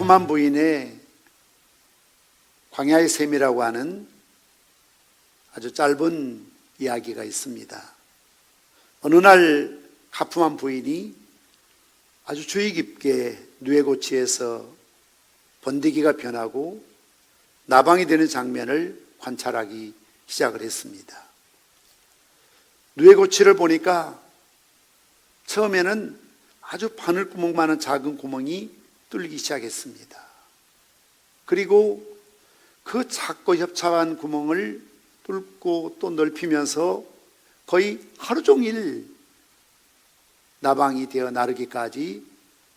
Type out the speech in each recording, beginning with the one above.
가프만 부인의 광야의 샘이라고 하는 아주 짧은 이야기가 있습니다. 어느 날 가프만 부인이 아주 주의 깊게 누에고치에서 번데기가 변하고 나방이 되는 장면을 관찰하기 시작을 했습니다. 누에고치를 보니까 처음에는 아주 바늘구멍 많은 작은 구멍이 뚫리기 시작했습니다. 그리고 그 작고 협착한 구멍을 뚫고 또 넓히면서 거의 하루 종일 나방이 되어 나르기까지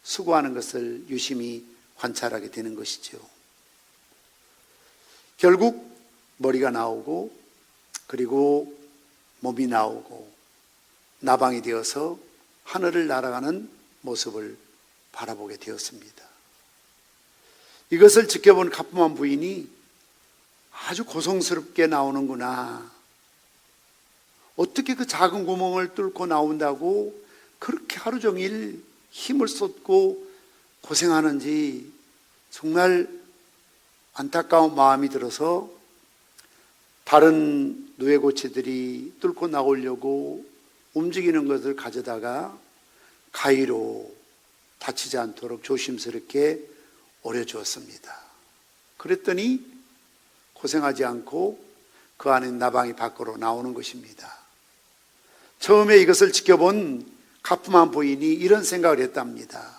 수고하는 것을 유심히 관찰하게 되는 것이죠. 결국 머리가 나오고 그리고 몸이 나오고 나방이 되어서 하늘을 날아가는 모습을 바라보게 되었습니다. 이것을 지켜본 가프만 부인이 아주 고성스럽게 나오는구나. 어떻게 그 작은 구멍을 뚫고 나온다고 그렇게 하루 종일 힘을 쏟고 고생하는지 정말 안타까운 마음이 들어서 다른 누에고치들이 뚫고 나오려고 움직이는 것을 가져다가 가위로 다치지 않도록 조심스럽게 오려주었습니다. 그랬더니 고생하지 않고 그 안에 나방이 밖으로 나오는 것입니다. 처음에 이것을 지켜본 가프만 부인이 이런 생각을 했답니다.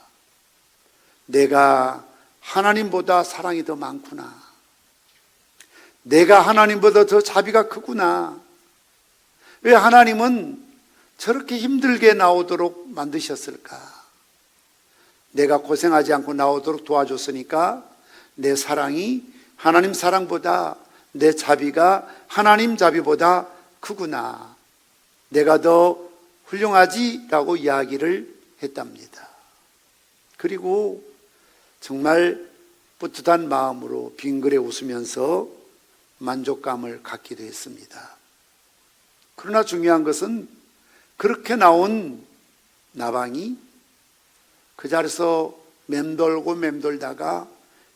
내가 하나님보다 사랑이 더 많구나. 내가 하나님보다 더 자비가 크구나. 왜 하나님은 저렇게 힘들게 나오도록 만드셨을까? 내가 고생하지 않고 나오도록 도와줬으니까 내 사랑이 하나님 사랑보다, 내 자비가 하나님 자비보다 크구나. 내가 더 훌륭하지라고 이야기를 했답니다. 그리고 정말 뿌듯한 마음으로 빙그레 웃으면서 만족감을 갖기도 했습니다. 그러나 중요한 것은 그렇게 나온 나방이 그 자리에서 맴돌고 맴돌다가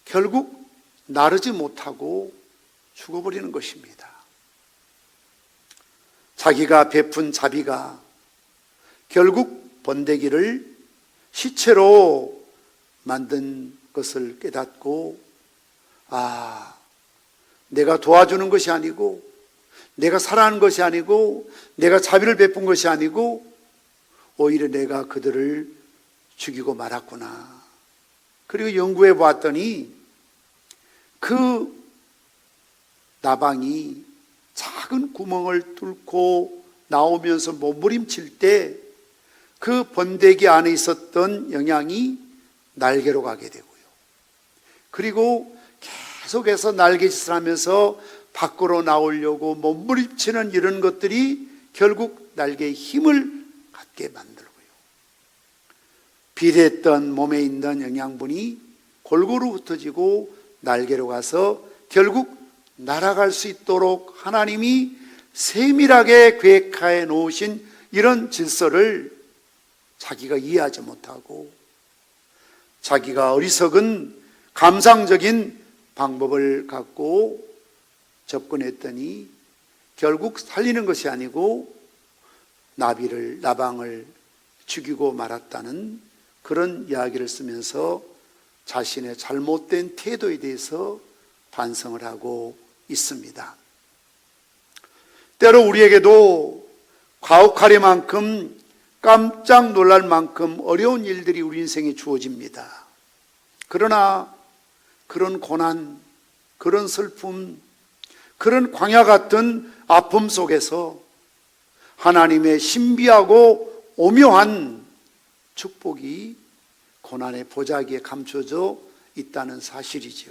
결국 나르지 못하고 죽어버리는 것입니다. 자기가 베푼 자비가 결국 번데기를 시체로 만든 것을 깨닫고, 내가 도와주는 것이 아니고, 내가 사랑하는 것이 아니고, 내가 자비를 베푼 것이 아니고 오히려 내가 그들을 죽이고 말았구나. 그리고 연구해 보았더니 그 나방이 작은 구멍을 뚫고 나오면서 몸부림칠 때 그 번데기 안에 있었던 영양이 날개로 가게 되고요. 그리고 계속해서 날개짓을 하면서 밖으로 나오려고 몸부림치는 이런 것들이 결국 날개에 힘을 갖게 만들고요. 비대했던 몸에 있는 영양분이 골고루 흩어지고 날개로 가서 결국 날아갈 수 있도록 하나님이 세밀하게 계획하여 놓으신 이런 질서를 자기가 이해하지 못하고 자기가 어리석은 감상적인 방법을 갖고 접근했더니 결국 살리는 것이 아니고 나방을 죽이고 말았다는 그런 이야기를 쓰면서 자신의 잘못된 태도에 대해서 반성을 하고 있습니다. 때로 우리에게도 가혹하리만큼 깜짝 놀랄 만큼 어려운 일들이 우리 인생에 주어집니다. 그러나 그런 고난, 그런 슬픔, 그런 광야 같은 아픔 속에서 하나님의 신비하고 오묘한 축복이 고난의 보자기에 감춰져 있다는 사실이죠.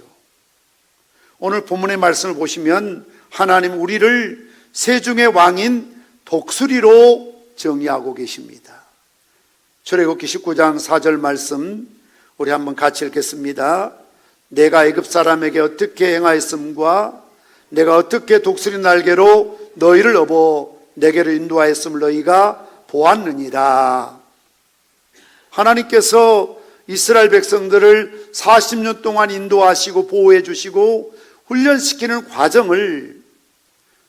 오늘 본문의 말씀을 보시면 하나님 우리를 세중의 왕인 독수리로 정의하고 계십니다. 출애굽기 19장 4절 말씀 우리 한번 같이 읽겠습니다. 내가 애굽 사람에게 어떻게 행하였음과 내가 어떻게 독수리 날개로 너희를 업어 내게로 인도하였음을 너희가 보았느니라. 하나님께서 이스라엘 백성들을 40년 동안 인도하시고 보호해 주시고 훈련시키는 과정을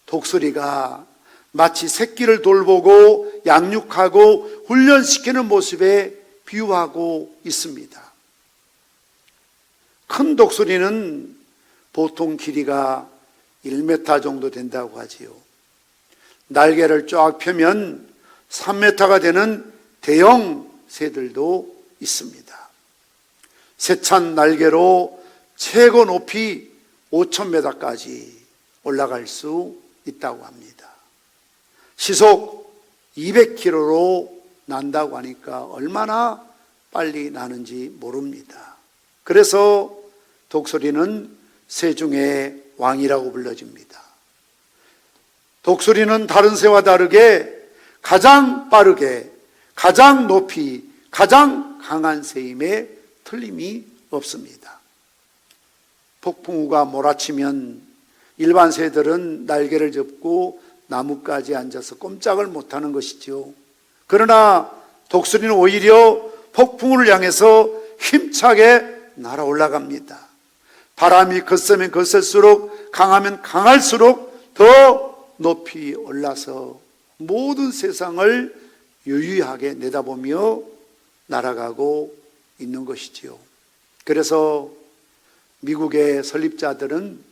독수리가 마치 새끼를 돌보고 양육하고 훈련시키는 모습에 비유하고 있습니다. 큰 독수리는 보통 길이가 1m 정도 된다고 하지요. 날개를 쫙 펴면 3m가 되는 대형 새들도 있습니다. 세찬 날개로 최고 높이 5,000m까지 올라갈 수 있다고 합니다. 시속 200km로 난다고 하니까 얼마나 빨리 나는지 모릅니다. 그래서 독수리는 새 중의 왕이라고 불려집니다. 독수리는 다른 새와 다르게 가장 빠르게, 가장 높이, 가장 강한 새임에 틀림이 없습니다. 폭풍우가 몰아치면 일반 새들은 날개를 접고 나뭇가지에 앉아서 꼼짝을 못하는 것이죠. 그러나 독수리는 오히려 폭풍우를 향해서 힘차게 날아 올라갑니다. 바람이 거세면 거셀수록, 강하면 강할수록 더 높이 올라서 모든 세상을 유유하게 내다보며 날아가고 있는 것이지요. 그래서 미국의 설립자들은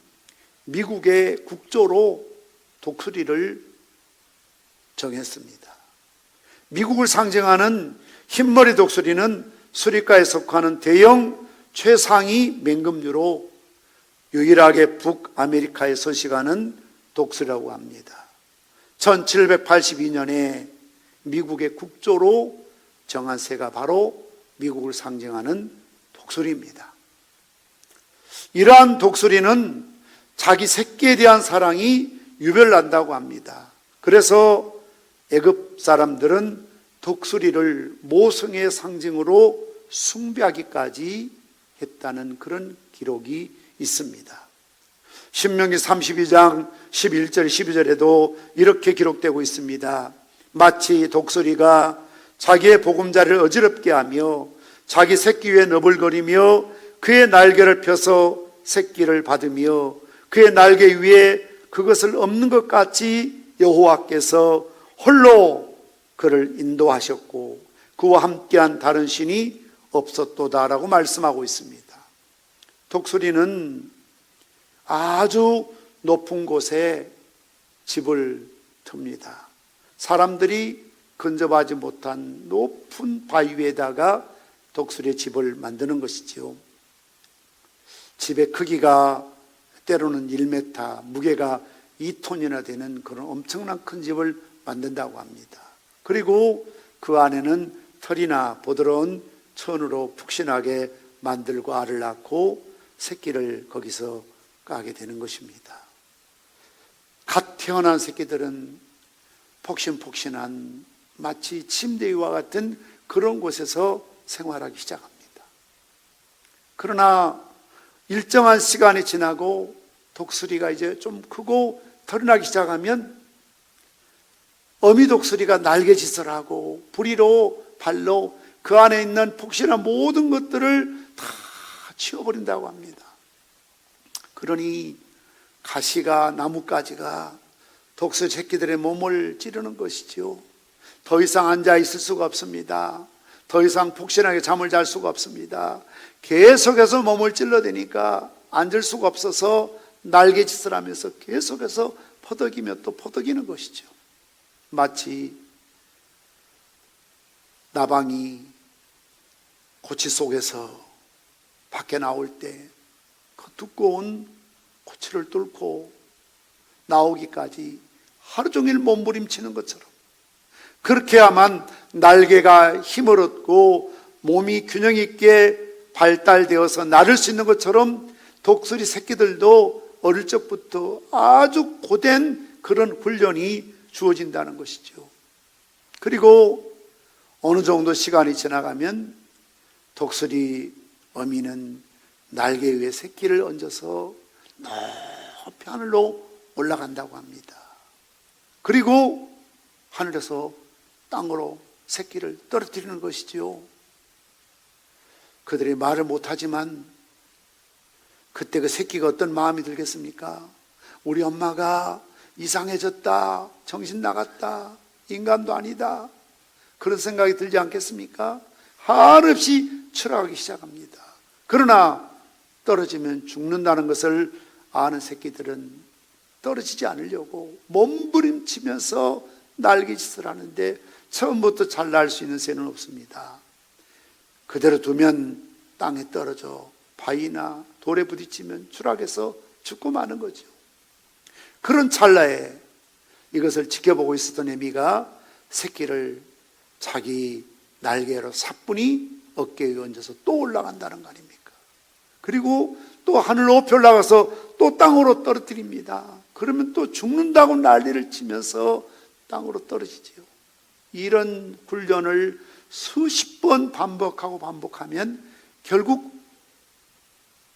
미국의 국조로 독수리를 정했습니다. 미국을 상징하는 흰머리 독수리는 수리과에 속하는 대형 최상위 맹금류로 유일하게 북아메리카에 서식하는 독수리라고 합니다. 1782년에 미국의 국조로 정한 새가 바로 미국을 상징하는 독수리입니다. 이러한 독수리는 자기 새끼에 대한 사랑이 유별난다고 합니다. 그래서 애굽 사람들은 독수리를 모성의 상징으로 숭배하기까지 했다는 그런 기록이 있습니다. 신명기 32장 11절 12절에도 이렇게 기록되고 있습니다. 마치 독수리가 자기의 보금자리를 어지럽게 하며 자기 새끼 위에 너불거리며 그의 날개를 펴서 새끼를 받으며 그의 날개 위에 그것을 엎는 것 같이 여호와께서 홀로 그를 인도하셨고 그와 함께한 다른 신이 없었도다라고 말씀하고 있습니다. 독수리는 아주 높은 곳에 집을 틉니다. 사람들이 근접하지 못한 높은 바위 위에다가 독수리의 집을 만드는 것이지요. 집의 크기가 때로는 1m, 무게가 2톤이나 되는 그런 엄청난 큰 집을 만든다고 합니다. 그리고 그 안에는 털이나 부드러운 천으로 푹신하게 만들고 알을 낳고 새끼를 거기서 까게 되는 것입니다. 갓 태어난 새끼들은 폭신폭신한 마치 침대 위와 같은 그런 곳에서 생활하기 시작합니다. 그러나 일정한 시간이 지나고 독수리가 이제 좀 크고 털이 나기 시작하면 어미 독수리가 날개짓을 하고 부리로 발로 그 안에 있는 폭신한 모든 것들을 다 치워버린다고 합니다. 그러니 가시가 나뭇가지가 독수리 새끼들의 몸을 찌르는 것이죠. 더 이상 앉아 있을 수가 없습니다. 더 이상 폭신하게 잠을 잘 수가 없습니다. 계속해서 몸을 찔러대니까 앉을 수가 없어서 날개짓을 하면서 계속해서 퍼덕이며 또 퍼덕이는 것이죠. 마치 나방이 고치 속에서 밖에 나올 때 그 두꺼운 고치를 뚫고 나오기까지 하루 종일 몸부림치는 것처럼 그렇게야만 날개가 힘을 얻고 몸이 균형 있게 발달되어서 나를 수 있는 것처럼 독수리 새끼들도 어릴 적부터 아주 고된 그런 훈련이 주어진다는 것이죠. 그리고 어느 정도 시간이 지나가면 독수리 어미는 날개 위에 새끼를 얹어서 높이 하늘로 올라간다고 합니다. 그리고 하늘에서 땅으로 새끼를 떨어뜨리는 것이지요. 그들이 말을 못하지만 그때 그 새끼가 어떤 마음이 들겠습니까? 우리 엄마가 이상해졌다, 정신 나갔다, 인간도 아니다, 그런 생각이 들지 않겠습니까? 한없이 추락하기 시작합니다. 그러나 떨어지면 죽는다는 것을 아는 새끼들은 떨어지지 않으려고 몸부림치면서 날개짓을 하는데 처음부터 잘 날 수 있는 새는 없습니다. 그대로 두면 땅에 떨어져 바위나 돌에 부딪히면 추락해서 죽고 마는 거죠. 그런 찰나에 이것을 지켜보고 있었던 애미가 새끼를 자기 날개로 사뿐히 어깨에 얹어서 또 올라간다는 거 아닙니까? 그리고 또 하늘 높이 올라가서 또 땅으로 떨어뜨립니다. 그러면 또 죽는다고 난리를 치면서 땅으로 떨어지지요. 이런 훈련을 수십 번 반복하면 결국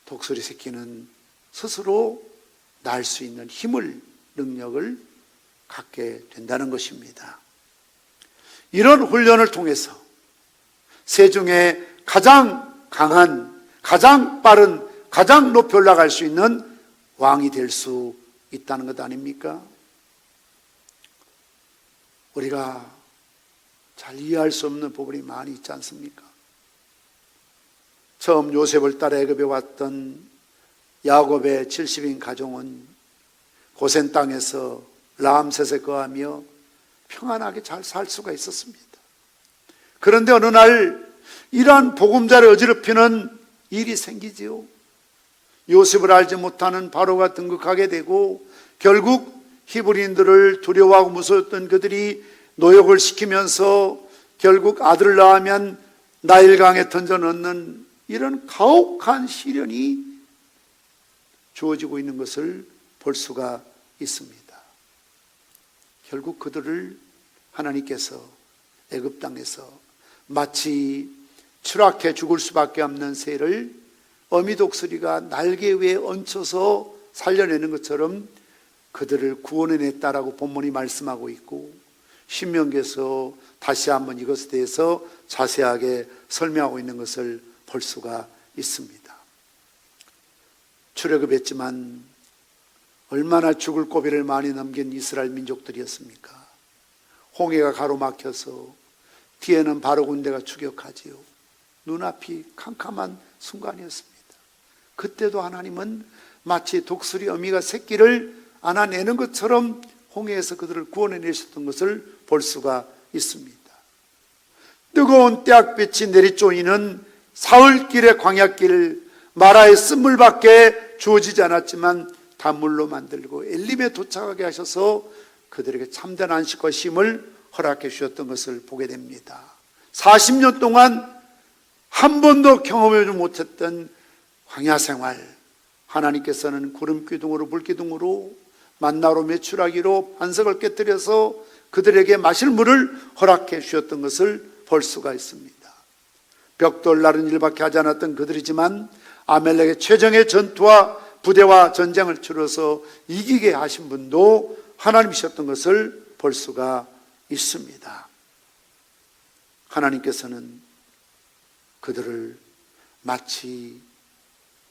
독수리 새끼는 스스로 날 수 있는 힘을, 능력을 갖게 된다는 것입니다. 이런 훈련을 통해서 새 중에 가장 강한, 가장 빠른, 가장 높이 올라갈 수 있는 왕이 될 수 있다는 것 아닙니까? 우리가 잘 이해할 수 없는 부분이 많이 있지 않습니까? 처음 요셉을 따라 애굽에 왔던 야곱의 70인 가정은 고센 땅에서 람셋에 거하며 평안하게 잘 살 수가 있었습니다. 그런데 어느 날 이러한 보금자를 어지럽히는 일이 생기지요. 요셉을 알지 못하는 바로가 등극하게 되고 결국 히브리인들을 두려워하고 무서웠던 그들이 노역을 시키면서 결국 아들을 낳으면 나일강에 던져 넣는 이런 가혹한 시련이 주어지고 있는 것을 볼 수가 있습니다. 결국 그들을 하나님께서 애굽 땅에서 마치 추락해 죽을 수밖에 없는 새를 어미독수리가 날개 위에 얹혀서 살려내는 것처럼 그들을 구원해냈다라고 본문이 말씀하고 있고, 신명기에서 다시 한번 이것에 대해서 자세하게 설명하고 있는 것을 볼 수가 있습니다. 출애굽했지만 얼마나 죽을 고비를 많이 넘긴 이스라엘 민족들이었습니까? 홍해가 가로막혀서 뒤에는 바로 군대가 추격하지요. 눈앞이 캄캄한 순간이었습니다. 그때도 하나님은 마치 독수리 어미가 새끼를 안아내는 것처럼 홍해에서 그들을 구원해내셨던 것을 볼 수가 있습니다. 뜨거운 떼약빛이 내리쪼이는 사흘길의 광야길, 마라의 쓴물밖에 주어지지 않았지만 단물로 만들고 엘림에 도착하게 하셔서 그들에게 참된 안식과 쉼을 허락해 주셨던 것을 보게 됩니다. 40년 동안 한 번도 경험하지 못했던 광야 생활, 하나님께서는 구름 기둥으로 물기둥으로 만나로 메추라기로 반석을 깨뜨려서 그들에게 마실 물을 허락해 주셨던 것을 볼 수가 있습니다. 벽돌 나른 일밖에 하지 않았던 그들이지만 아멜렉의 최정의 전투와 부대와 전쟁을 치러서 이기게 하신 분도 하나님이셨던 것을 볼 수가 있습니다. 하나님께서는 그들을 마치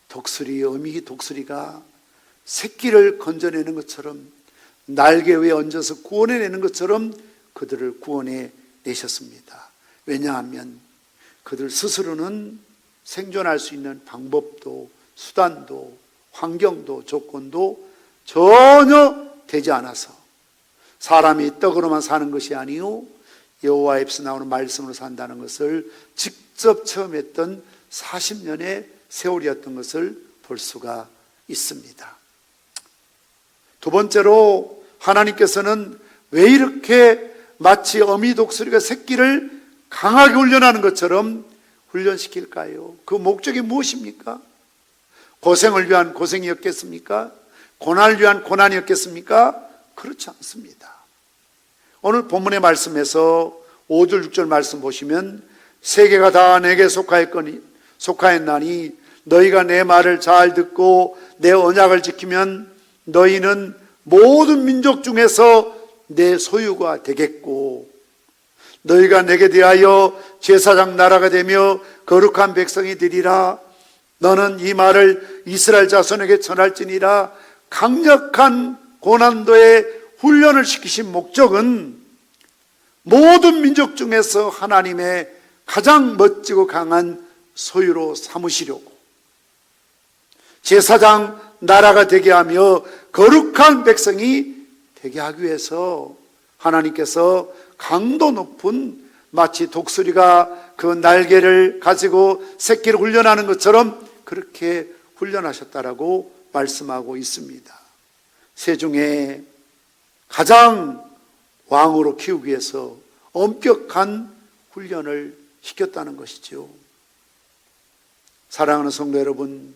독수리, 어미 독수리가 새끼를 건져내는 것처럼 날개 위에 얹어서 구원해내는 것처럼 그들을 구원해 내셨습니다. 왜냐하면 그들 스스로는 생존할 수 있는 방법도 수단도 환경도 조건도 전혀 되지 않아서 사람이 떡으로만 사는 것이 아니요 여호와 입에서 나오는 말씀으로 산다는 것을 직접 체험했던 40년의 세월이었던 것을 볼 수가 있습니다. 두 번째로 하나님께서는 왜 이렇게 마치 어미 독수리가 새끼를 강하게 훈련하는 것처럼 훈련시킬까요? 그 목적이 무엇입니까? 고생을 위한 고생이었겠습니까? 고난을 위한 고난이었겠습니까? 그렇지 않습니다. 오늘 본문의 말씀에서 5절 6절 말씀 보시면 세계가 다 내게 속하였나니 너희가 내 말을 잘 듣고 내 언약을 지키면 너희는 모든 민족 중에서 내 소유가 되겠고 너희가 내게 대하여 제사장 나라가 되며 거룩한 백성이 되리라. 너는 이 말을 이스라엘 자손에게 전할지니라. 강력한 고난도의 훈련을 시키신 목적은 모든 민족 중에서 하나님의 가장 멋지고 강한 소유로 삼으시려고, 제사장 나라가 되게 하며 거룩한 백성이 되게 하기 위해서 하나님께서 강도 높은, 마치 독수리가 그 날개를 가지고 새끼를 훈련하는 것처럼 그렇게 훈련하셨다라고 말씀하고 있습니다. 새 중에 가장 왕으로 키우기 위해서 엄격한 훈련을 시켰다는 것이죠. 사랑하는 성도 여러분,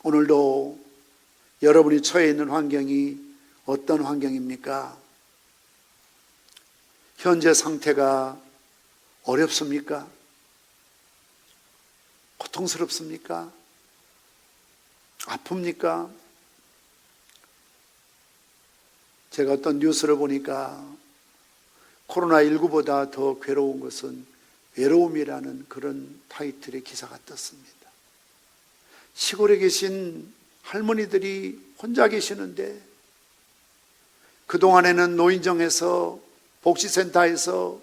오늘도 여러분이 처해 있는 환경이 어떤 환경입니까? 현재 상태가 어렵습니까? 고통스럽습니까? 아픕니까? 제가 어떤 뉴스를 보니까 코로나19보다 더 괴로운 것은 외로움이라는 그런 타이틀의 기사가 떴습니다. 시골에 계신 할머니들이 혼자 계시는데 그동안에는 노인정에서, 복지센터에서,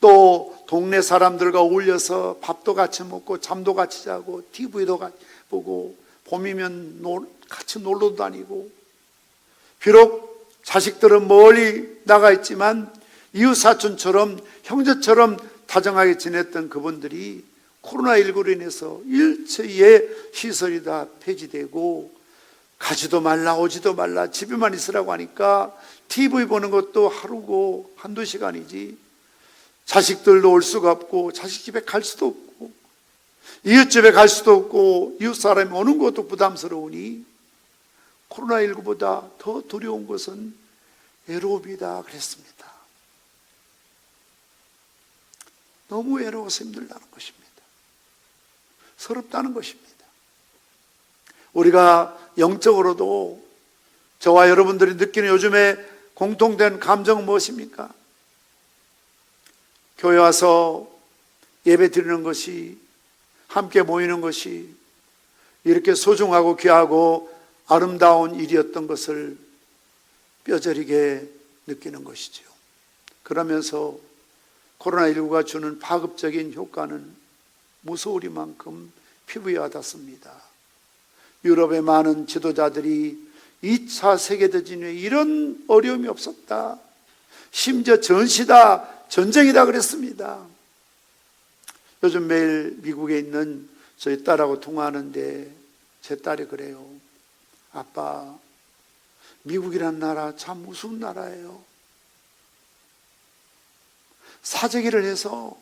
또 동네 사람들과 어울려서 밥도 같이 먹고 잠도 같이 자고 TV도 같이 보고, 봄이면 같이 놀러도 다니고, 비록 자식들은 멀리 나가 있지만 이웃사촌처럼 형제처럼 다정하게 지냈던 그분들이 코로나19로 인해서 일체의 시설이 다 폐지되고 가지도 말라 오지도 말라 집에만 있으라고 하니까 TV 보는 것도 하루고 한두 시간이지, 자식들도 올 수가 없고 자식 집에 갈 수도 없고 이웃집에 갈 수도 없고 이웃 사람이 오는 것도 부담스러우니 코로나19보다 더 두려운 것은 외로움이다 그랬습니다. 너무 외로워서 힘들다는 것입니다. 서럽다는 것입니다. 우리가 영적으로도 저와 여러분들이 느끼는 요즘에 공통된 감정은 무엇입니까? 교회 와서 예배 드리는 것이, 함께 모이는 것이 이렇게 소중하고 귀하고 아름다운 일이었던 것을 뼈저리게 느끼는 것이죠. 그러면서 코로나19가 주는 파급적인 효과는 무서우리만큼 피부에 와닿습니다. 유럽의 많은 지도자들이 2차 세계대전 후에 이런 어려움이 없었다, 심지어 전시다, 전쟁이다 그랬습니다. 요즘 매일 미국에 있는 저희 딸하고 통화하는데 제 딸이 그래요. 아빠, 미국이란 나라 참 무서운 나라예요. 사재기를 해서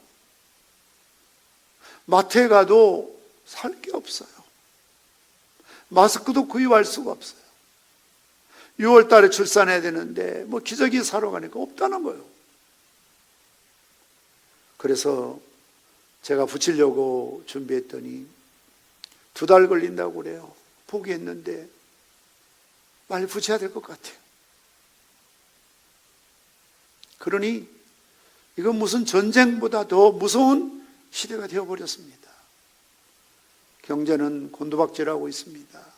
마트에 가도 살 게 없어요. 마스크도 구입할 수가 없어요. 6월 달에 출산해야 되는데 뭐 기저귀 사러 가니까 없다는 거예요. 그래서 제가 붙이려고 준비했더니 2달 걸린다고 그래요. 포기했는데 빨리 붙여야 될 것 같아요. 그러니 이건 무슨 전쟁보다 더 무서운 시대가 되어버렸습니다. 경제는 곤두박질하고 있습니다.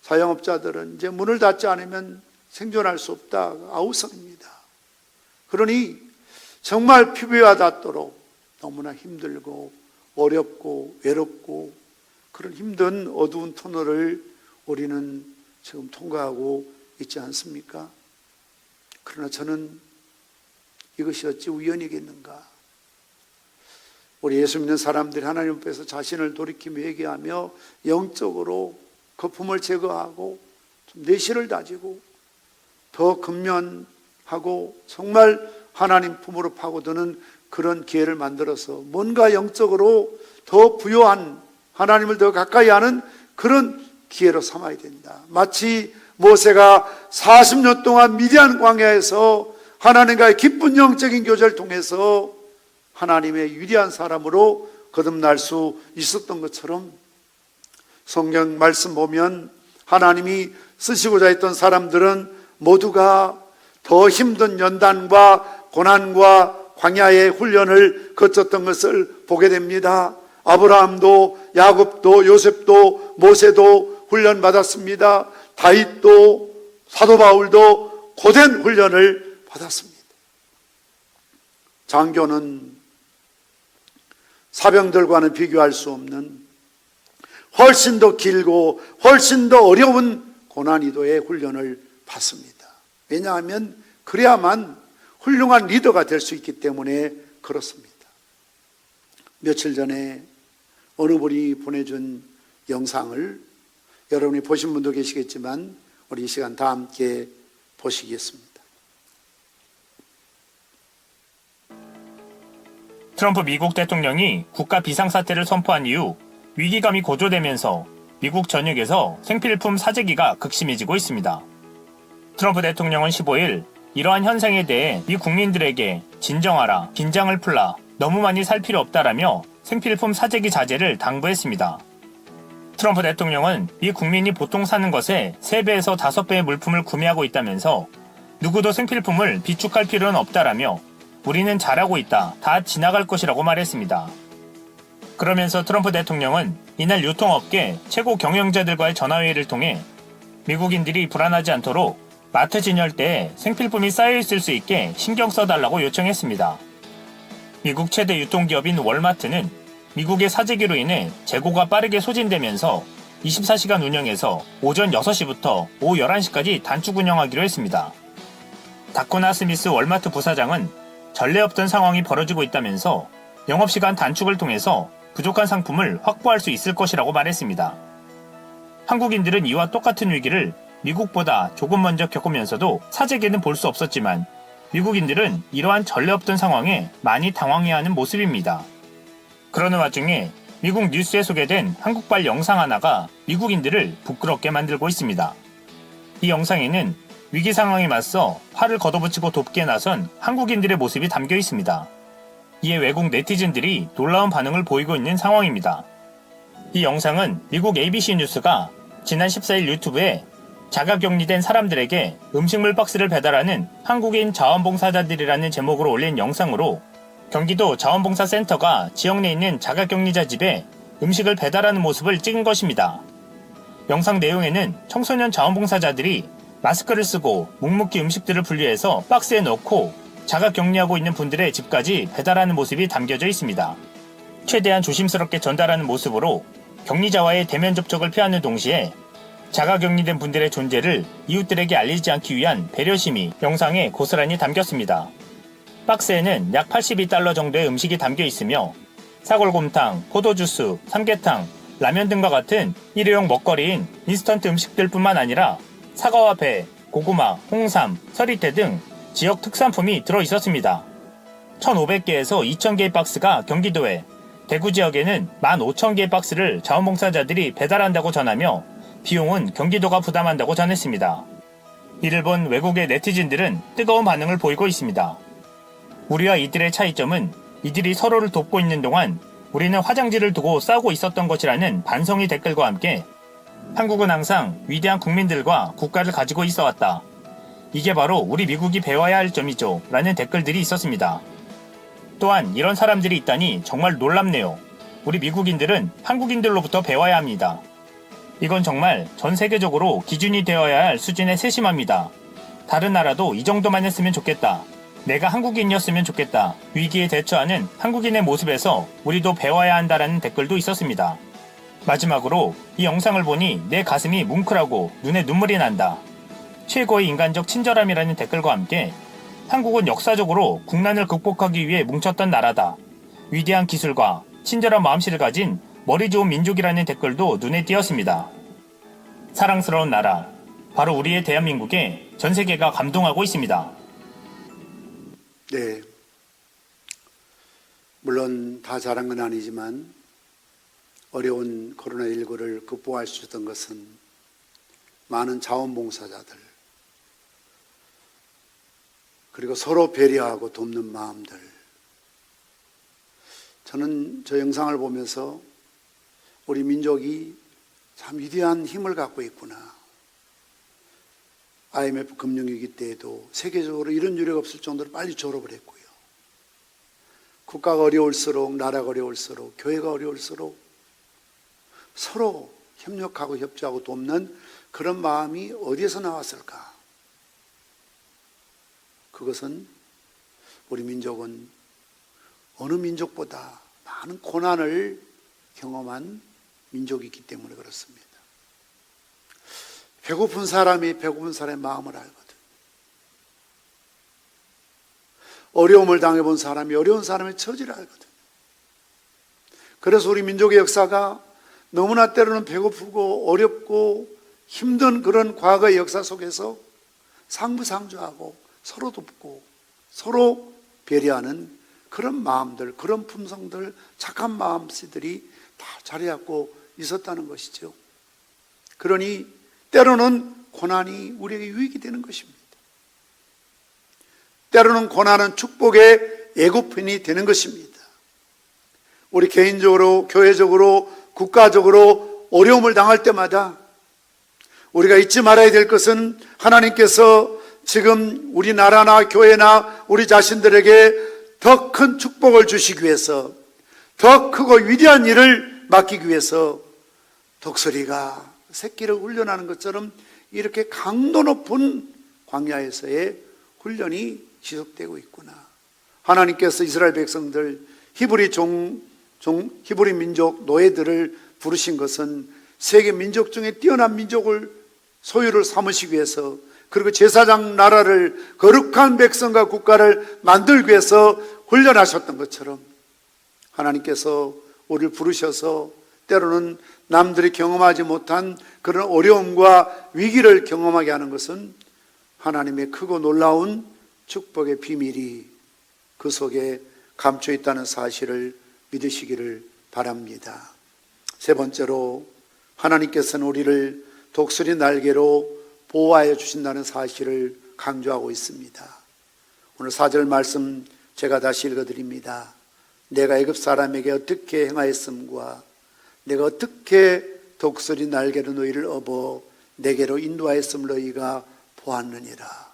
자영업자들은 이제 문을 닫지 않으면 생존할 수 없다, 아우성입니다. 그러니 정말 피부에 와닿도록 너무나 힘들고 어렵고 외롭고 그런 힘든 어두운 터널을 우리는 지금 통과하고 있지 않습니까? 그러나 저는 이것이 어찌 우연이겠는가? 우리 예수 믿는 사람들이 하나님 앞에서 자신을 돌이키며 회개하며 영적으로 거품을 제거하고 좀 내실을 다지고 더 근면하고 정말 하나님 품으로 파고드는 그런 기회를 만들어서 뭔가 영적으로 더 부요한, 하나님을 더 가까이 하는 그런 기회로 삼아야 된다. 마치 모세가 40년 동안 미디안 광야에서 하나님과의 기쁜 영적인 교제를 통해서 하나님의 위대한 사람으로 거듭날 수 있었던 것처럼 성경 말씀 보면 하나님이 쓰시고자 했던 사람들은 모두가 더 힘든 연단과 고난과 광야의 훈련을 거쳤던 것을 보게 됩니다. 아브라함도 야곱도 요셉도 모세도 훈련받았습니다. 다윗도 사도 바울도 고된 훈련을 받았습니다. 장교는 사병들과는 비교할 수 없는 훨씬 더 길고 훨씬 더 어려운 고난이도의 훈련을 받습니다. 왜냐하면 그래야만 훌륭한 리더가 될 수 있기 때문에 그렇습니다. 며칠 전에 어느 분이 보내준 영상을 여러분이 보신 분도 계시겠지만 우리 이 시간 다 함께 보시겠습니다. 트럼프 미국 대통령이 국가 비상사태를 선포한 이후 위기감이 고조되면서 미국 전역에서 생필품 사재기가 극심해지고 있습니다. 트럼프 대통령은 15일 이러한 현상에 대해 미 국민들에게 진정하라, 긴장을 풀라, 너무 많이 살 필요 없다라며 생필품 사재기 자제를 당부했습니다. 트럼프 대통령은 미 국민이 보통 사는 것에 3배에서 5배의 물품을 구매하고 있다면서 누구도 생필품을 비축할 필요는 없다라며 우리는 잘하고 있다, 다 지나갈 것이라고 말했습니다. 그러면서 트럼프 대통령은 이날 유통업계 최고 경영자들과의 전화회의를 통해 미국인들이 불안하지 않도록 마트 진열대에 생필품이 쌓여있을 수 있게 신경 써달라고 요청했습니다. 미국 최대 유통기업인 월마트는 미국의 사재기로 인해 재고가 빠르게 소진되면서 24시간 운영에서 오전 6시부터 오후 11시까지 단축 운영하기로 했습니다. 다코나 스미스 월마트 부사장은 전례 없던 상황이 벌어지고 있다면서 영업시간 단축을 통해서 부족한 상품을 확보할 수 있을 것이라고 말했습니다. 한국인들은 이와 똑같은 위기를 미국보다 조금 먼저 겪으면서도 사재기는 볼 수 없었지만 미국인들은 이러한 전례 없던 상황에 많이 당황해하는 모습입니다. 그러는 와중에 미국 뉴스에 소개된 한국발 영상 하나가 미국인들을 부끄럽게 만들고 있습니다. 이 영상에는 위기 상황에 맞서 활을 걷어붙이고 돕기에 나선 한국인들의 모습이 담겨 있습니다. 이에 외국 네티즌들이 놀라운 반응을 보이고 있는 상황입니다. 이 영상은 미국 ABC 뉴스가 지난 14일 유튜브에 자가격리된 사람들에게 음식물 박스를 배달하는 한국인 자원봉사자들이라는 제목으로 올린 영상으로 경기도 자원봉사센터가 지역 내에 있는 자가격리자 집에 음식을 배달하는 모습을 찍은 것입니다. 영상 내용에는 청소년 자원봉사자들이 마스크를 쓰고 묵묵히 음식들을 분리해서 박스에 넣고 자가격리하고 있는 분들의 집까지 배달하는 모습이 담겨져 있습니다. 최대한 조심스럽게 전달하는 모습으로 격리자와의 대면 접촉을 피하는 동시에 자가격리된 분들의 존재를 이웃들에게 알리지 않기 위한 배려심이 영상에 고스란히 담겼습니다. 박스에는 약 82달러 정도의 음식이 담겨 있으며 사골곰탕, 포도주스, 삼계탕, 라면 등과 같은 일회용 먹거리인 인스턴트 음식들뿐만 아니라 사과와 배, 고구마, 홍삼, 서리태 등 지역 특산품이 들어있었습니다. 1,500개에서 2,000개의 박스가 경기도에, 대구 지역에는 15,000개의 박스를 자원봉사자들이 배달한다고 전하며 비용은 경기도가 부담한다고 전했습니다. 이를 본 외국의 네티즌들은 뜨거운 반응을 보이고 있습니다. 우리와 이들의 차이점은 이들이 서로를 돕고 있는 동안 우리는 화장지를 두고 싸우고 있었던 것이라는 반성의 댓글과 함께 한국은 항상 위대한 국민들과 국가를 가지고 있어 왔다. 이게 바로 우리 미국이 배워야 할 점이죠. 라는 댓글들이 있었습니다. 또한 이런 사람들이 있다니 정말 놀랍네요. 우리 미국인들은 한국인들로부터 배워야 합니다. 이건 정말 전 세계적으로 기준이 되어야 할 수준의 세심합니다. 다른 나라도 이 정도만 했으면 좋겠다. 내가 한국인이었으면 좋겠다. 위기에 대처하는 한국인의 모습에서 우리도 배워야 한다라는 댓글도 있었습니다. 마지막으로 이 영상을 보니 내 가슴이 뭉클하고 눈에 눈물이 난다. 최고의 인간적 친절함이라는 댓글과 함께 한국은 역사적으로 국난을 극복하기 위해 뭉쳤던 나라다. 위대한 기술과 친절한 마음씨를 가진 머리 좋은 민족이라는 댓글도 눈에 띄었습니다. 사랑스러운 나라, 바로 우리의 대한민국에 전 세계가 감동하고 있습니다. 네, 물론 다 잘한 건 아니지만 어려운 코로나19를 극복할 수 있었던 것은 많은 자원봉사자들, 그리고 서로 배려하고 돕는 마음들. 저는 저 영상을 보면서 우리 민족이 참 위대한 힘을 갖고 있구나. IMF 금융위기 때에도 세계적으로 이런 유례가 없을 정도로 빨리 졸업을 했고요. 국가가 어려울수록, 나라가 어려울수록, 교회가 어려울수록 서로 협력하고 협조하고 돕는 그런 마음이 어디에서 나왔을까? 그것은 우리 민족은 어느 민족보다 많은 고난을 경험한 민족이기 때문에 그렇습니다. 배고픈 사람이 배고픈 사람의 마음을 알거든. 어려움을 당해본 사람이 어려운 사람의 처지를 알거든. 그래서 우리 민족의 역사가 너무나 때로는 배고프고 어렵고 힘든 그런 과거의 역사 속에서 상부상조하고 서로 돕고 서로 배려하는 그런 마음들, 그런 품성들, 착한 마음씨들이 다 자리 잡고 있었다는 것이죠. 그러니 때로는 고난이 우리에게 유익이 되는 것입니다. 때로는 고난은 축복의 예고편이 되는 것입니다. 우리 개인적으로, 교회적으로, 국가적으로 어려움을 당할 때마다 우리가 잊지 말아야 될 것은 하나님께서 지금 우리나라나 교회나 우리 자신들에게 더 큰 축복을 주시기 위해서, 더 크고 위대한 일을 맡기기 위해서 독수리가 새끼를 훈련하는 것처럼 이렇게 강도 높은 광야에서의 훈련이 지속되고 있구나. 하나님께서 이스라엘 백성들, 히브리 히브리 민족 노예들을 부르신 것은 세계 민족 중에 뛰어난 민족을 소유를 삼으시기 위해서, 그리고 제사장 나라를, 거룩한 백성과 국가를 만들기 위해서 훈련하셨던 것처럼 하나님께서 우리를 부르셔서 때로는 남들이 경험하지 못한 그런 어려움과 위기를 경험하게 하는 것은 하나님의 크고 놀라운 축복의 비밀이 그 속에 감춰 있다는 사실을 믿으시기를 바랍니다. 세 번째로, 하나님께서는 우리를 독수리 날개로 보호하여 주신다는 사실을 강조하고 있습니다. 오늘 4절 말씀 제가 다시 읽어드립니다. 내가 애굽 사람에게 어떻게 행하였음과 내가 어떻게 독수리 날개로 너희를 업어 내게로 인도하였음을 너희가 보았느니라.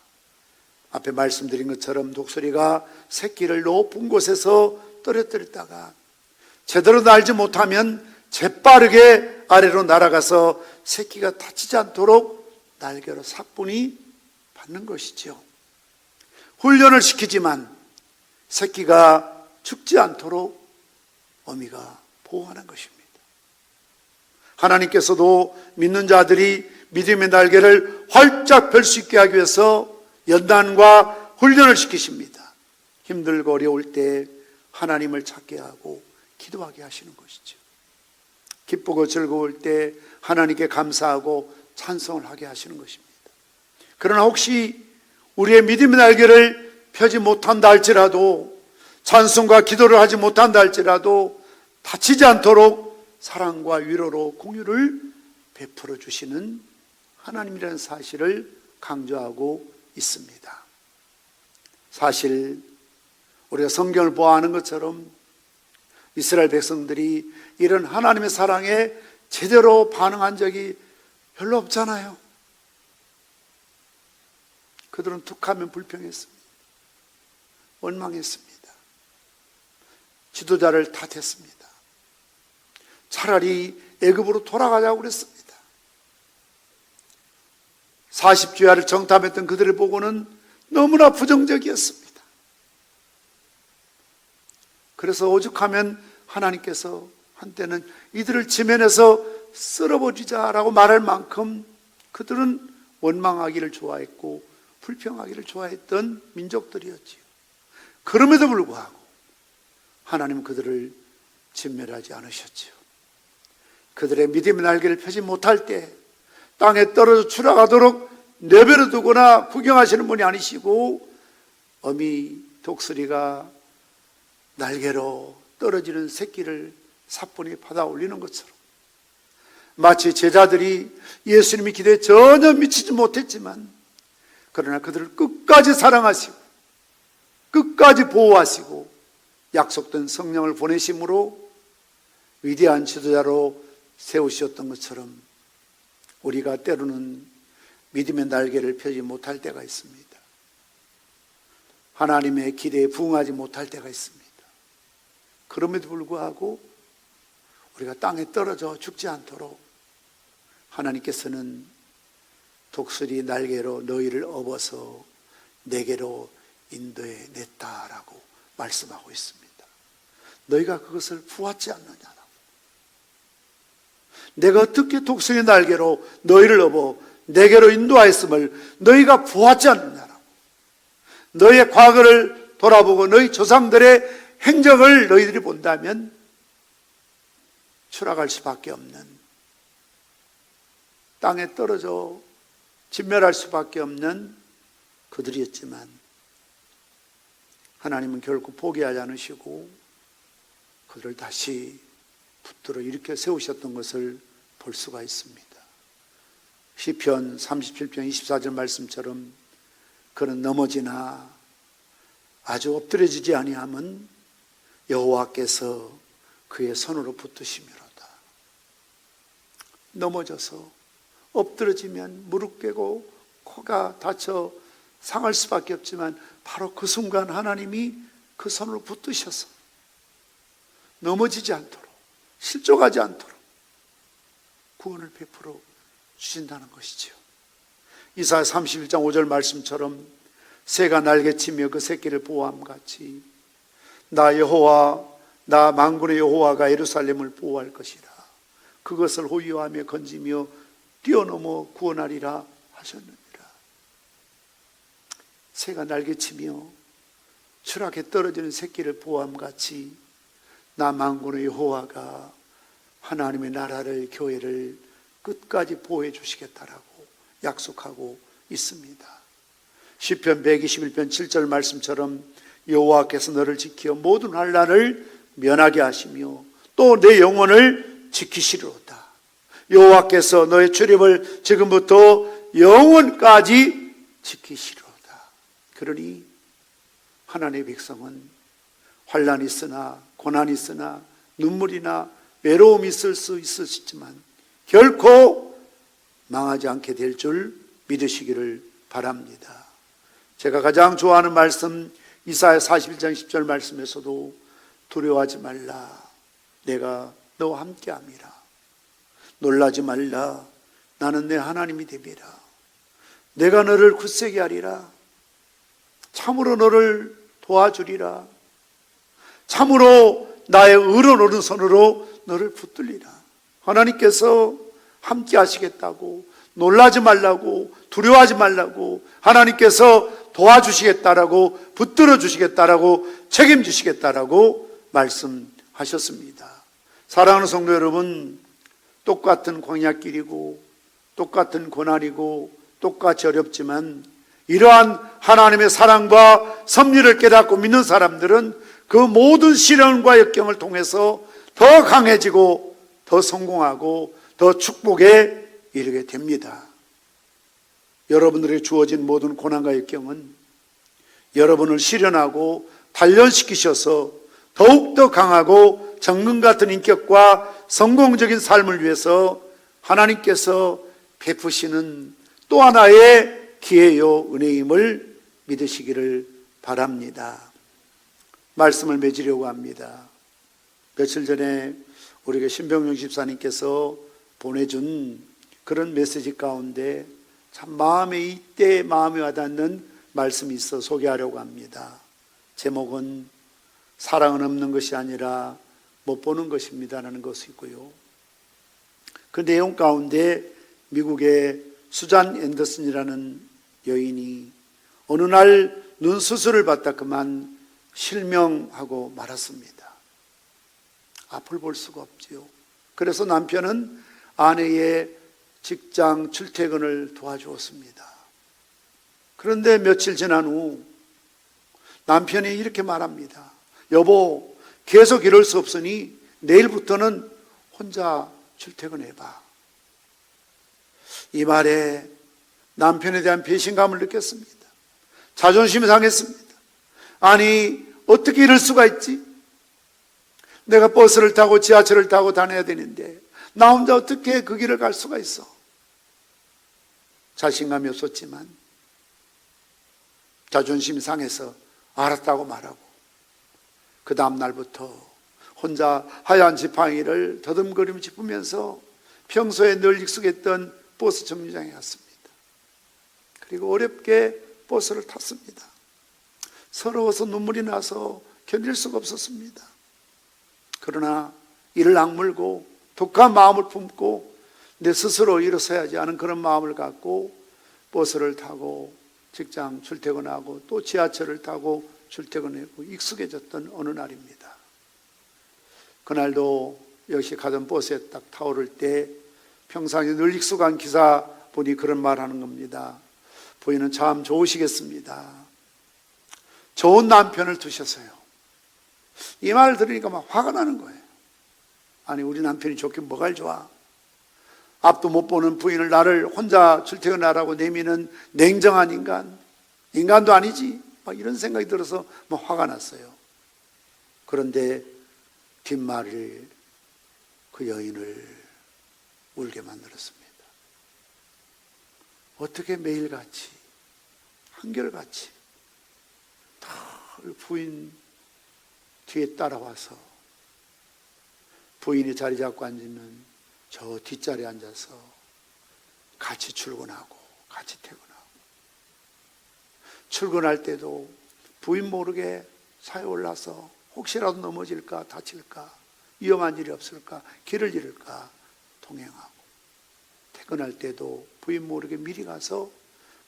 앞에 말씀드린 것처럼 독수리가 새끼를 높은 곳에서 떨어뜨렸다가 제대로 날지 못하면 재빠르게 아래로 날아가서 새끼가 다치지 않도록 날개로 사뿐히 받는 것이죠. 훈련을 시키지만 새끼가 죽지 않도록 어미가 보호하는 것입니다. 하나님께서도 믿는 자들이 믿음의 날개를 활짝 펼 수 있게 하기 위해서 연단과 훈련을 시키십니다. 힘들고 어려울 때 하나님을 찾게 하고 기도하게 하시는 것이죠. 기쁘고 즐거울 때 하나님께 감사하고 찬송을 하게 하시는 것입니다. 그러나 혹시 우리의 믿음의 날개를 펴지 못한다 할지라도, 찬송과 기도를 하지 못한다 할지라도 다치지 않도록 사랑과 위로로 공유를 베풀어 주시는 하나님이라는 사실을 강조하고 있습니다. 사실 우리가 성경을 보아하는 것처럼 이스라엘 백성들이 이런 하나님의 사랑에 제대로 반응한 적이 별로 없잖아요. 그들은 툭하면 불평했습니다. 원망했습니다. 지도자를 탓했습니다. 차라리 애굽으로 돌아가자고 그랬습니다. 40주야를 정탐했던 그들을 보고는 너무나 부정적이었습니다. 그래서 오죽하면 하나님께서 한때는 이들을 지면에서 쓸어버리자라고 말할 만큼 그들은 원망하기를 좋아했고 불평하기를 좋아했던 민족들이었지요. 그럼에도 불구하고 하나님은 그들을 진멸하지 않으셨지요. 그들의 믿음의 날개를 펴지 못할 때 땅에 떨어져 추락하도록 내버려 두거나 구경하시는 분이 아니시고, 어미 독수리가 날개로 떨어지는 새끼를 사뿐히 받아 올리는 것처럼, 마치 제자들이 예수님이 기도에 전혀 미치지 못했지만 그러나 그들을 끝까지 사랑하시고 끝까지 보호하시고 약속된 성령을 보내심으로 위대한 지도자로 세우셨던 것처럼 우리가 때로는 믿음의 날개를 펴지 못할 때가 있습니다. 하나님의 기대에 부응하지 못할 때가 있습니다. 그럼에도 불구하고 우리가 땅에 떨어져 죽지 않도록 하나님께서는 독수리 날개로 너희를 업어서 내게로 인도해 냈다라고 말씀하고 있습니다. 너희가 그것을 보았지 않느냐라고. 내가 어떻게 독수리 날개로 너희를 업어 내게로 인도하였음을 너희가 보았지 않느냐라고. 너희의 과거를 돌아보고 너희 조상들의 행적을 너희들이 본다면 추락할 수밖에 없는, 땅에 떨어져 진멸할 수밖에 없는 그들이었지만 하나님은 결코 포기하지 않으시고 그들을 다시 붙들어 일으켜 세우셨던 것을 볼 수가 있습니다. 시편 37편 24절 말씀처럼 그는 넘어지나 아주 엎드려지지 아니함은 여호와께서 그의 손으로 붙드심이로다. 넘어져서 엎드러지면 무릎 꿇고 코가 다쳐 상할 수밖에 없지만 바로 그 순간 하나님이 그 손으로 붙드셔서 넘어지지 않도록, 실족하지 않도록 구원을 베풀어 주신다는 것이죠. 이사야 31장 5절 말씀처럼 새가 날개치며 그 새끼를 보호함 같이 나 여호와, 나 만군의 여호와가 예루살렘을 보호할 것이라. 그것을 호위하며 건지며 뛰어넘어 구원하리라 하셨느니라. 새가 날개치며 추락에 떨어지는 새끼를 보호함 같이 나 만군의 여호와가 하나님의 나라를, 교회를 끝까지 보호해 주시겠다라고 약속하고 있습니다. 시편 121편 7절 말씀처럼 여호와께서 너를 지켜 모든 환난을 면하게 하시며 또 내 영혼을 지키시리로다. 여호와께서 너의 출입을 지금부터 영원까지 지키시리로다. 그러니 하나님의 백성은 환난이 있으나 고난이 있으나 눈물이나 외로움이 있을 수 있으시지만 결코 망하지 않게 될 줄 믿으시기를 바랍니다. 제가 가장 좋아하는 말씀 이사야 41장 10절 말씀에서도 두려워하지 말라, 내가 너와 함께함이라. 놀라지 말라, 나는 내 하나님이 됨이라. 내가 너를 굳세게 하리라. 참으로 너를 도와주리라. 참으로 나의 의로운 오른손으로 너를 붙들리라. 하나님께서 함께 하시겠다고, 놀라지 말라고, 두려워하지 말라고, 하나님께서 도와주시겠다라고, 붙들어 주시겠다라고, 책임지시겠다라고 말씀하셨습니다. 사랑하는 성도 여러분, 똑같은 광야길이고 똑같은 고난이고 똑같이 어렵지만 이러한 하나님의 사랑과 섭리를 깨닫고 믿는 사람들은 그 모든 시련과 역경을 통해서 더 강해지고 더 성공하고 더 축복에 이르게 됩니다. 여러분들에게 주어진 모든 고난과 역경은 여러분을 실현하고 단련시키셔서 더욱더 강하고 정금 같은 인격과 성공적인 삶을 위해서 하나님께서 베푸시는 또 하나의 기회요 은혜임을 믿으시기를 바랍니다. 말씀을 맺으려고 합니다. 며칠 전에 우리에게 신병용 집사님께서 보내준 그런 메시지 가운데 참 이때 마음에 와닿는 말씀이 있어 소개하려고 합니다. 제목은 사랑은 없는 것이 아니라 못 보는 것입니다라는 것이고요. 그 내용 가운데 미국의 수잔 앤더슨이라는 여인이 어느 날 눈 수술을 받다 그만 실명하고 말았습니다. 앞을 볼 수가 없지요. 그래서 남편은 아내의 직장 출퇴근을 도와주었습니다. 그런데 며칠 지난 후 남편이 이렇게 말합니다. 여보, 계속 이럴 수 없으니 내일부터는 혼자 출퇴근해봐. 이 말에 남편에 대한 배신감을 느꼈습니다. 자존심이 상했습니다. 아니, 어떻게 이럴 수가 있지? 내가 버스를 타고 지하철을 타고 다녀야 되는데 나 혼자 어떻게 그 길을 갈 수가 있어? 자신감이 없었지만 자존심이 상해서 알았다고 말하고 그 다음 날부터 혼자 하얀 지팡이를 더듬거리며 짚으면서 평소에 늘 익숙했던 버스 정류장에 갔습니다. 그리고 어렵게 버스를 탔습니다. 서러워서 눈물이 나서 견딜 수가 없었습니다. 그러나 이를 악물고 독한 마음을 품고 내 스스로 일어서야지 하는 그런 마음을 갖고 버스를 타고 직장 출퇴근하고 또 지하철을 타고 출퇴근하고 익숙해졌던 어느 날입니다. 그날도 역시 가던 버스에 딱 타오를 때 평상시 늘 익숙한 기사분이 그런 말 하는 겁니다. 부인은 참 좋으시겠습니다. 좋은 남편을 두셔서요. 이 말을 들으니까 막 화가 나는 거예요. 아니, 우리 남편이 좋긴 뭐가 좋아. 앞도 못 보는 부인을 나를 혼자 출퇴근하라고 내미는 냉정한 인간, 인간도 아니지, 막 이런 생각이 들어서 막 화가 났어요. 그런데 뒷말을 그 여인을 울게 만들었습니다. 어떻게 매일같이 한결같이 늘 부인 뒤에 따라와서 부인이 자리 잡고 앉으면 저 뒷자리에 앉아서 같이 출근하고 같이 퇴근하고, 출근할 때도 부인 모르게 차에 올라서 혹시라도 넘어질까 다칠까 위험한 일이 없을까 길을 잃을까 동행하고, 퇴근할 때도 부인 모르게 미리 가서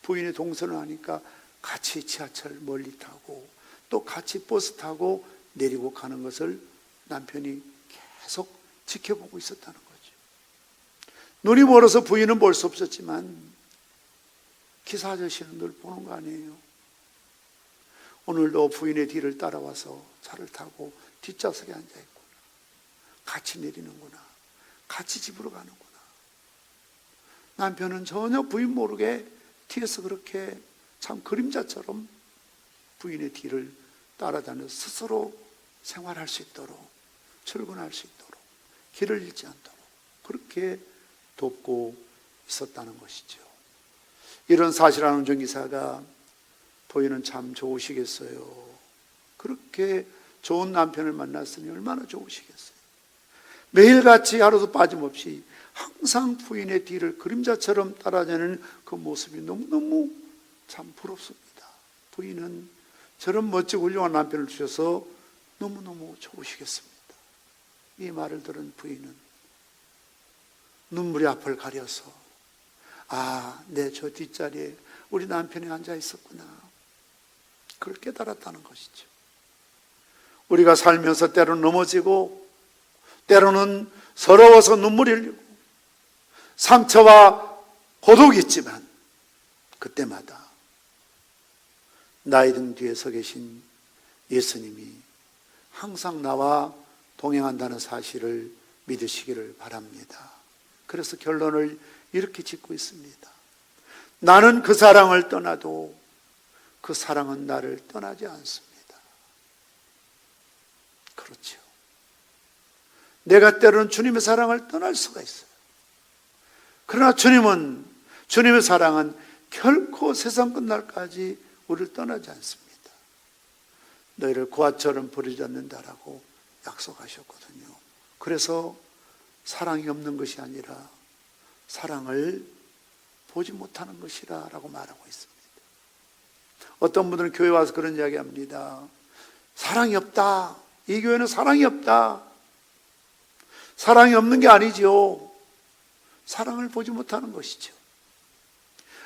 부인의 동선을 하니까 같이 지하철 멀리 타고 또 같이 버스 타고 내리고 가는 것을 남편이 계속 지켜보고 있었다는 거죠. 눈이 멀어서 부인은 볼 수 없었지만 기사 아저씨는 늘 보는 거 아니에요. 오늘도 부인의 뒤를 따라와서 차를 타고 뒷좌석에 앉아있구나, 같이 내리는구나, 같이 집으로 가는구나. 남편은 전혀 부인 모르게 뒤에서 그렇게 참 그림자처럼 부인의 뒤를 따라다녀 스스로 생활할 수 있도록, 출근할 수 있도록, 길을 잃지 않도록 그렇게 돕고 있었다는 것이죠. 이런 사실을 아는 운전기사가 부인은 참 좋으시겠어요. 그렇게 좋은 남편을 만났으니 얼마나 좋으시겠어요. 매일같이 하루도 빠짐없이 항상 부인의 뒤를 그림자처럼 따라다니는 그 모습이 너무너무 참 부럽습니다. 부인은 저런 멋지고 훌륭한 남편을 주셔서 너무너무 좋으시겠습니다. 이 말을 들은 부인은 눈물이 앞을 가려서 내 저 뒷자리에 우리 남편이 앉아 있었구나, 그걸 깨달았다는 것이죠. 우리가 살면서 때로는 넘어지고 때로는 서러워서 눈물이 흘리고 상처와 고독이 있지만 그때마다 나의 등 뒤에 서 계신 예수님이 항상 나와 동행한다는 사실을 믿으시기를 바랍니다. 그래서 결론을 이렇게 짓고 있습니다. 나는 그 사랑을 떠나도 그 사랑은 나를 떠나지 않습니다. 그렇죠. 내가 때로는 주님의 사랑을 떠날 수가 있어요. 그러나 주님의 사랑은 결코 세상 끝날까지 우리를 떠나지 않습니다. 너희를 고아처럼 버리지 않는다라고 약속하셨거든요. 그래서 사랑이 없는 것이 아니라 사랑을 보지 못하는 것이라고 말하고 있습니다. 어떤 분들은 교회 와서 그런 이야기 합니다. 사랑이 없다. 이 교회는 사랑이 없다. 사랑이 없는 게 아니죠. 사랑을 보지 못하는 것이죠.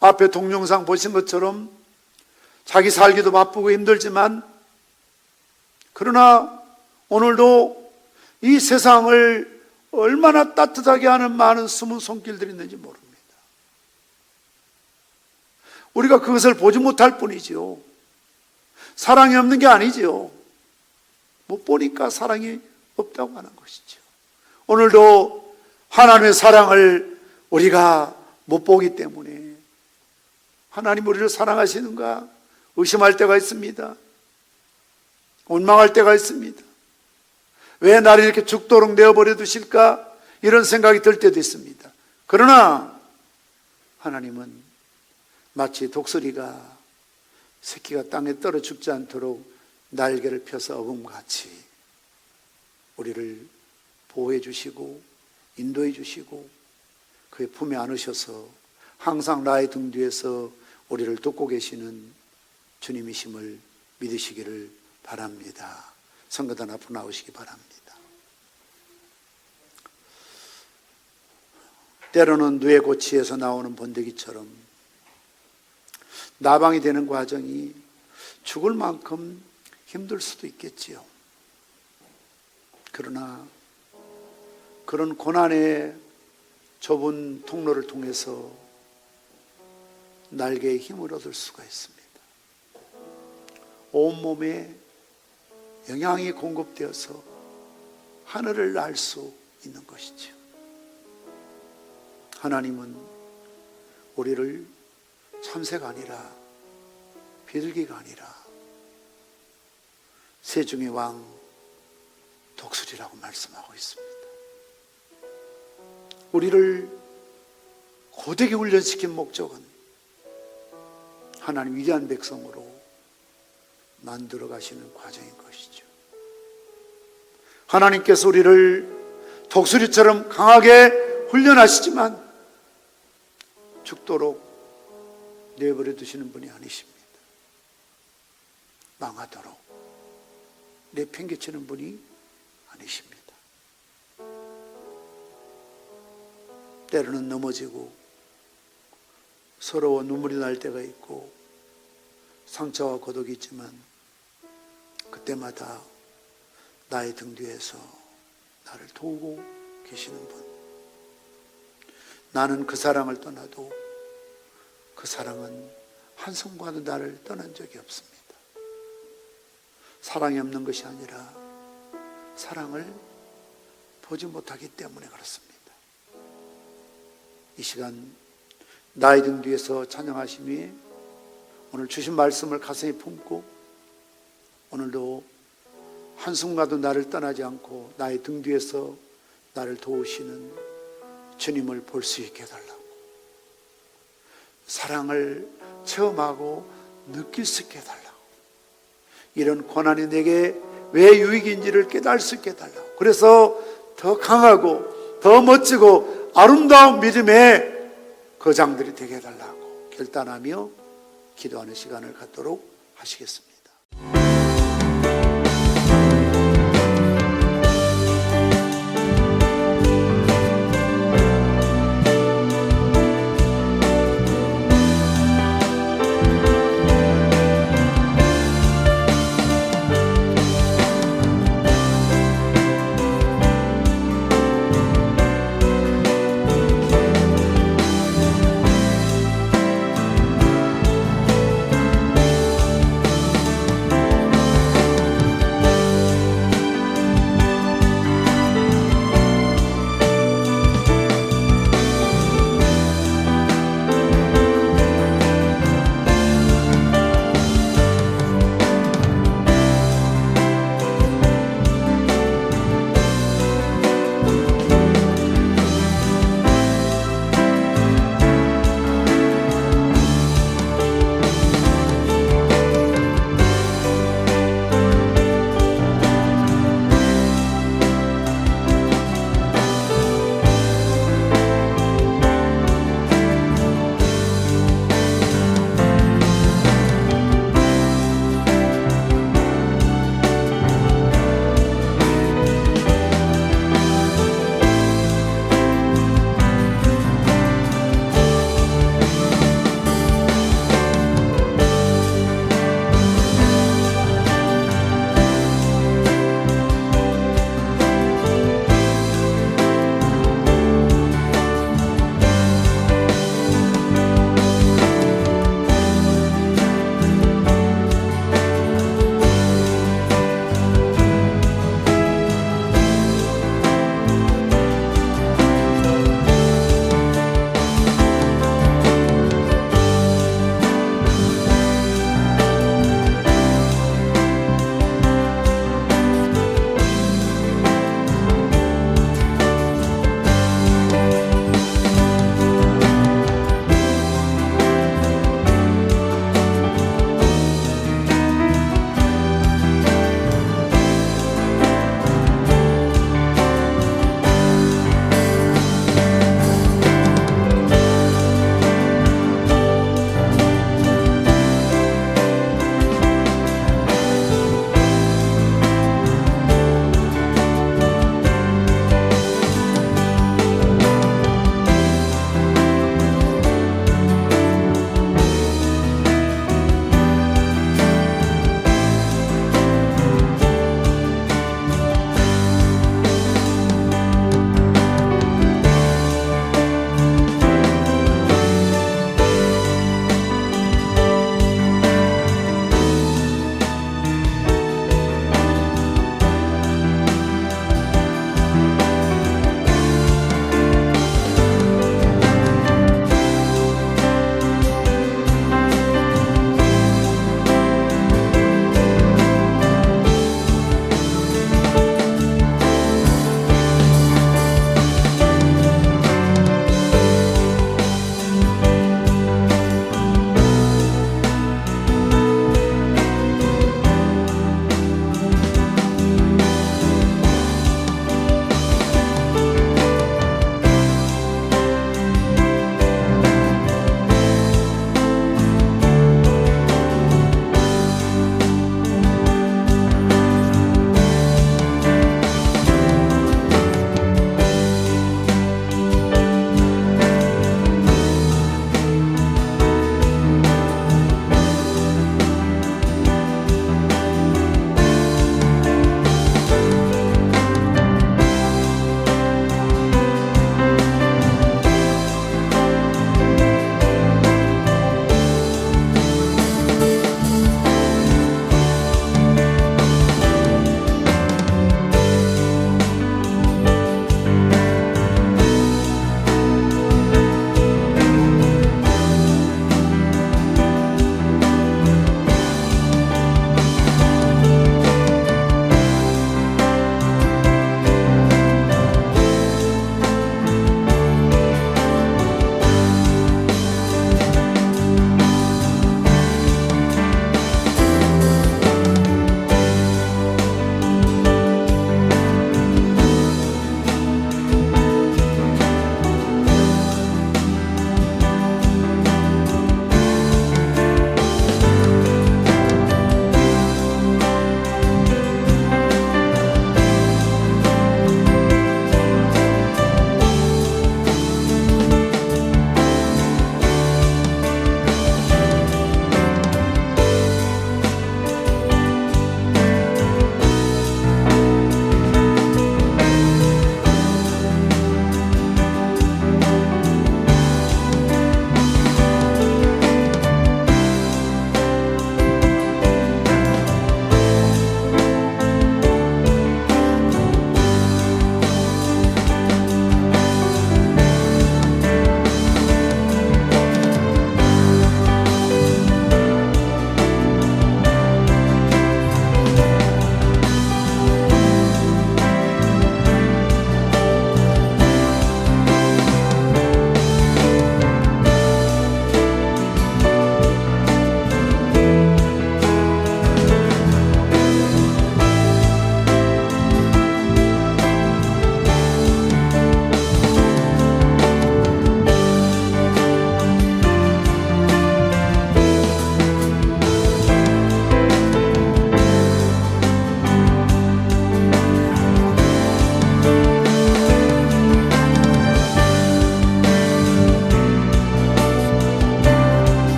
앞에 동영상 보신 것처럼 자기 살기도 바쁘고 힘들지만 그러나 오늘도 이 세상을 얼마나 따뜻하게 하는 많은 숨은 손길들이 있는지 모릅니다. 우리가 그것을 보지 못할 뿐이죠. 사랑이 없는 게 아니죠. 못 보니까 사랑이 없다고 하는 것이죠. 오늘도 하나님의 사랑을 우리가 못 보기 때문에 하나님 우리를 사랑하시는가 의심할 때가 있습니다. 원망할 때가 있습니다. 왜 나를 이렇게 죽도록 내어버려 두실까? 이런 생각이 들 때도 있습니다. 그러나 하나님은 마치 독수리가 새끼가 땅에 떨어 죽지 않도록 날개를 펴서 어금같이 우리를 보호해 주시고 인도해 주시고 그의 품에 안으셔서 항상 나의 등 뒤에서 우리를 돕고 계시는 주님이심을 믿으시기를 바랍니다. 성가단 앞으로 나오시기 바랍니다. 때로는 누에 고치에서 나오는 번데기처럼 나방이 되는 과정이 죽을 만큼 힘들 수도 있겠지요. 그러나 그런 고난의 좁은 통로를 통해서 날개에 힘을 얻을 수가 있습니다. 온몸에 영양이 공급되어서 하늘을 날 수 있는 것이죠. 하나님은 우리를 참새가 아니라 비둘기가 아니라 새중의 왕 독수리라고 말씀하고 있습니다. 우리를 고되게 훈련시킨 목적은 하나님 위대한 백성으로 만들어 가시는 과정인 것이죠. 하나님께서 우리를 독수리처럼 강하게 훈련하시지만 죽도록 내버려 두시는 분이 아니십니다. 망하도록 내팽개치는 분이 아니십니다. 때로는 넘어지고 서러워 눈물이 날 때가 있고 상처와 고독이 있지만 그때마다 나의 등 뒤에서 나를 도우고 계시는 분. 나는 그 사랑을 떠나도 그 사랑은 한순간도 나를 떠난 적이 없습니다. 사랑이 없는 것이 아니라 사랑을 보지 못하기 때문에 그렇습니다. 이 시간 나의 등 뒤에서 찬양하심이 오늘 주신 말씀을 가슴에 품고 오늘도 한순간도 나를 떠나지 않고 나의 등 뒤에서 나를 도우시는 주님을 볼 수 있게 해달라고, 사랑을 체험하고 느낄 수 있게 해달라고, 이런 고난이 내게 왜 유익인지를 깨달을 수 있게 해달라고, 그래서 더 강하고 더 멋지고 아름다운 믿음의 거장들이 되게 해달라고 결단하며 기도하는 시간을 갖도록 하시겠습니다.